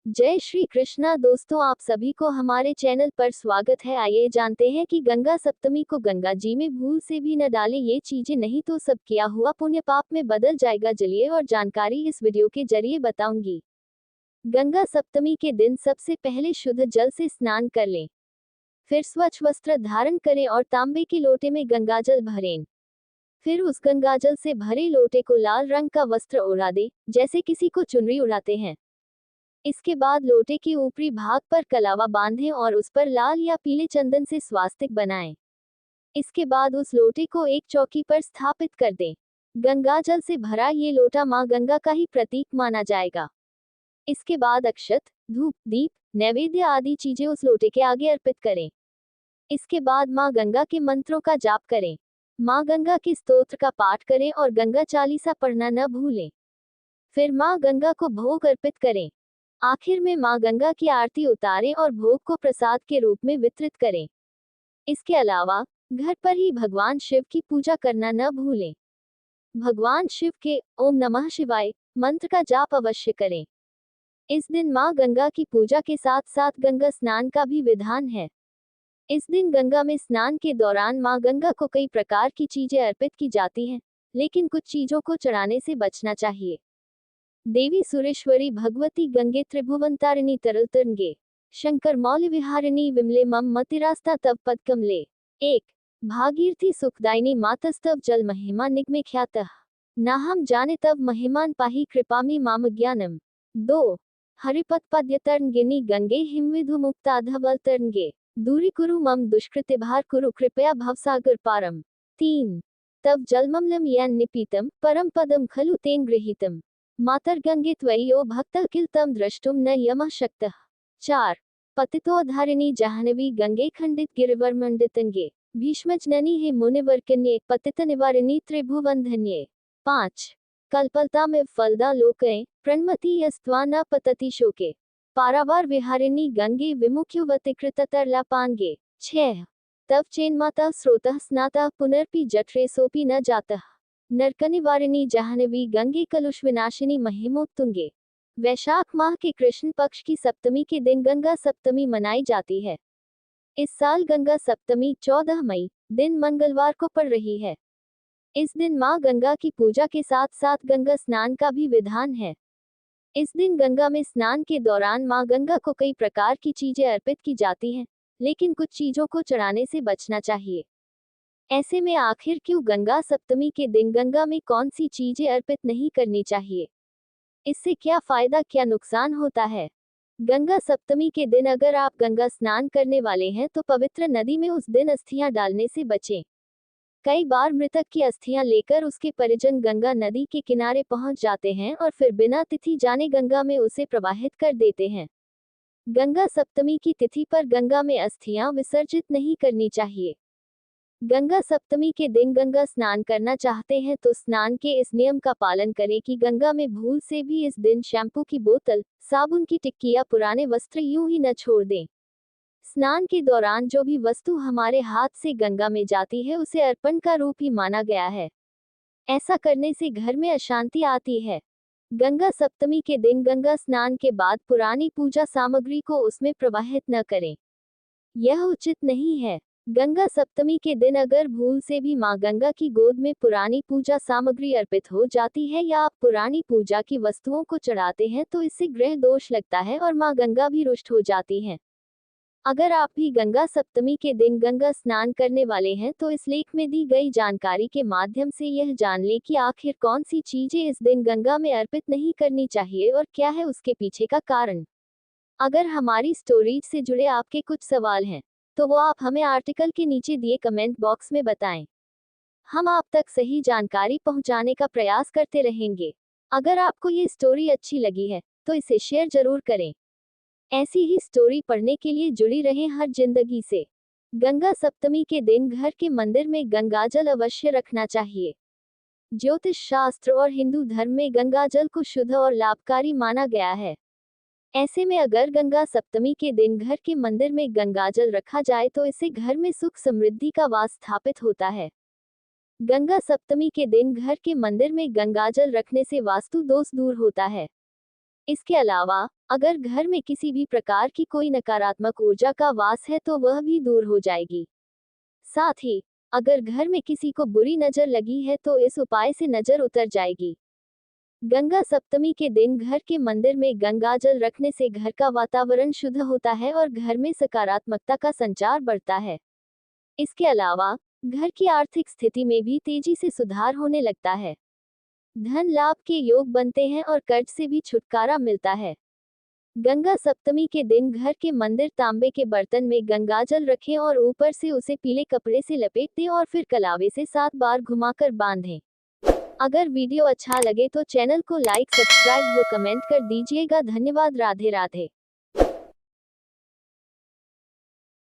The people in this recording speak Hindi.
जय श्री कृष्णा दोस्तों, आप सभी को हमारे चैनल पर स्वागत है। आइए जानते हैं कि गंगा सप्तमी को गंगा जी में भूल से भी न डालें ये चीजें, नहीं तो सब किया हुआ पुण्य पाप में बदल जाएगा। चलिए और जानकारी इस वीडियो के जरिए बताऊंगी। गंगा सप्तमी के दिन सबसे पहले शुद्ध जल से स्नान कर लें, फिर स्वच्छ वस्त्र धारण करें और तांबे के लोटे में गंगाजल भरें। फिर उस गंगाजल से भरे लोटे को लाल रंग का वस्त्र उड़ा दें, जैसे किसी को चुनरी उड़ाते हैं। इसके बाद लोटे के ऊपरी भाग पर कलावा बांधें और उस पर लाल या पीले चंदन से स्वास्तिक बनाएं। इसके बाद उस लोटे को एक चौकी पर स्थापित कर दें। गंगाजल से भरा ये लोटा मां गंगा का ही प्रतीक माना जाएगा। इसके बाद अक्षत, धूप, दीप, नैवेद्य आदि चीजें उस लोटे के आगे अर्पित करें। इसके बाद मां गंगा के मंत्रों का जाप करें। मां गंगा के स्तोत्र का पाठ करें और गंगा चालीसा पढ़ना न भूलें। फिर मां गंगा को भोग अर्पित करें। आखिर में मां गंगा की आरती उतारें और भोग को प्रसाद के रूप में वितरित करें। इसके अलावा घर पर ही भगवान शिव की पूजा करना न भूलें। भगवान शिव के ओम नमः शिवाय मंत्र का जाप अवश्य करें। इस दिन मां गंगा की पूजा के साथ साथ गंगा स्नान का भी विधान है। इस दिन गंगा में स्नान के दौरान मां गंगा को कई प्रकार की चीजें अर्पित की जाती हैं, लेकिन कुछ चीजों को चढ़ाने से बचना चाहिए। देवी सुरेश्वरी भगवती गंगे त्रिभुवनतारिणी तरलतरंगे शंकर मौल विहारिणी विमले मम मतिरास्ता तव पद कमले। 1 भागीरथी सुखदायिनी मातस्तव जल महिमा निगमे ख्यातः नाहम जाने तव महिमान पाहि कृपामि माम ज्ञानम। 2 हरिपद पद्यतरंगिनी गंगे हिमविधु मुक्ताधवलतरंगे दूरी कुरु मम दुष्कृति भार कुरु कृपया भवसागर पारम। 3 तव जलममलम यन निपीतम परम पदम खलु तेन गृहीतम मातर्गंगे त्वयि ओ भक्तः किल तम द्रष्टुम न यमः शक्तः। 4 पतितोद्धारिणी जाह्नवी गंगे खंडित गिरिवरमंडितंगे भीष्मजननी हे मुनिवर्कन्ये पतित निवारिणी त्रिभुवनधन्ये। 5 कल्पलतामिव फलदा लोके प्रणमति यस्त्वा न पतति शोके पारावार विहारिणी गंगे विमुख्युवतिकृततरलापांगे। 6 तव चेन्माता स्रोतः स्नातः पुनर्पि जठरे सोपि न जातः नरकनिवारिणी जाह्नवी गंगे कलुष विनाशिनी महिमोत्तुंगे। वैशाख माह के कृष्ण पक्ष की सप्तमी के दिन गंगा सप्तमी मनाई जाती है। इस साल गंगा सप्तमी 14 मई दिन मंगलवार को पड़ रही है। इस दिन मां गंगा की पूजा के साथ साथ गंगा स्नान का भी विधान है। इस दिन गंगा में स्नान के दौरान मां गंगा को कई प्रकार की चीजें अर्पित की जाती हैं, लेकिन कुछ चीजों को चढ़ाने से बचना चाहिए। ऐसे में आखिर क्यों गंगा सप्तमी के दिन गंगा में कौन सी चीजें अर्पित नहीं करनी चाहिए? इससे क्या फायदा क्या नुकसान होता है? गंगा सप्तमी के दिन अगर आप गंगा स्नान करने वाले हैं तो पवित्र नदी में उस दिन अस्थियां डालने से बचें। कई बार मृतक की अस्थियां लेकर उसके परिजन गंगा नदी के किनारे पहुंच जाते हैं और फिर बिना तिथि जाने गंगा में उसे प्रवाहित कर देते हैं। गंगा सप्तमी की तिथि पर गंगा में अस्थियां विसर्जित नहीं करनी चाहिए। गंगा सप्तमी के दिन गंगा स्नान करना चाहते हैं तो स्नान के इस नियम का पालन करें कि गंगा में भूल से भी इस दिन शैम्पू की बोतल, साबुन की टिक्की या पुराने वस्त्र यूं ही न छोड़ दें। स्नान के दौरान जो भी वस्तु हमारे हाथ से गंगा में जाती है उसे अर्पण का रूप ही माना गया है। ऐसा करने से घर में अशांति आती है। गंगा सप्तमी के दिन गंगा स्नान के बाद पुरानी पूजा सामग्री को उसमें प्रवाहित न करें, यह उचित नहीं है। गंगा सप्तमी के दिन अगर भूल से भी मां गंगा की गोद में पुरानी पूजा सामग्री अर्पित हो जाती है या आप पुरानी पूजा की वस्तुओं को चढ़ाते हैं तो इससे ग्रह दोष लगता है और मां गंगा भी रुष्ट हो जाती हैं। अगर आप भी गंगा सप्तमी के दिन गंगा स्नान करने वाले हैं तो इस लेख में दी गई जानकारी के माध्यम से यह जान लें कि आखिर कौन सी चीजें इस दिन गंगा में अर्पित नहीं करनी चाहिए और क्या है उसके पीछे का कारण। अगर हमारी स्टोरी से जुड़े आपके कुछ सवाल हैं तो वो आप हमें आर्टिकल के नीचे दिए कमेंट बॉक्स में बताएं। हम आप तक सही जानकारी पहुंचाने का प्रयास करते रहेंगे। अगर आपको ये स्टोरी अच्छी लगी है तो इसे शेयर जरूर करें। ऐसी ही स्टोरी पढ़ने के लिए जुड़ी रहें हर जिंदगी से। गंगा सप्तमी के दिन घर के मंदिर में गंगाजल अवश्य रखना चाहिए। ज्योतिष शास्त्र और हिंदू धर्म में गंगाजल को शुद्ध और लाभकारी माना गया है। ऐसे में अगर गंगा सप्तमी के दिन घर के मंदिर में गंगाजल रखा जाए तो इससे घर में सुख समृद्धि का वास स्थापित होता है। गंगा सप्तमी के दिन घर के मंदिर में गंगाजल रखने से वास्तु दोष दूर होता है। इसके अलावा अगर घर में किसी भी प्रकार की कोई नकारात्मक ऊर्जा का वास है तो वह भी दूर हो जाएगी। साथ ही अगर घर में किसी को बुरी नजर लगी है तो इस उपाय से नजर उतर जाएगी। गंगा सप्तमी के दिन घर के मंदिर में गंगा जल रखने से घर का वातावरण शुद्ध होता है और घर में सकारात्मकता का संचार बढ़ता है। इसके अलावा घर की आर्थिक स्थिति में भी तेजी से सुधार होने लगता है। धन लाभ के योग बनते हैं और कर्ज से भी छुटकारा मिलता है। गंगा सप्तमी के दिन घर के मंदिर तांबे के बर्तन में गंगाजल रखें और ऊपर से उसे पीले कपड़े से लपेट दें और फिर कलावे से 7 बार घुमाकर बांधें। अगर वीडियो अच्छा लगे तो चैनल को लाइक, सब्सक्राइब व कमेंट कर दीजिएगा। धन्यवाद। राधे राधे।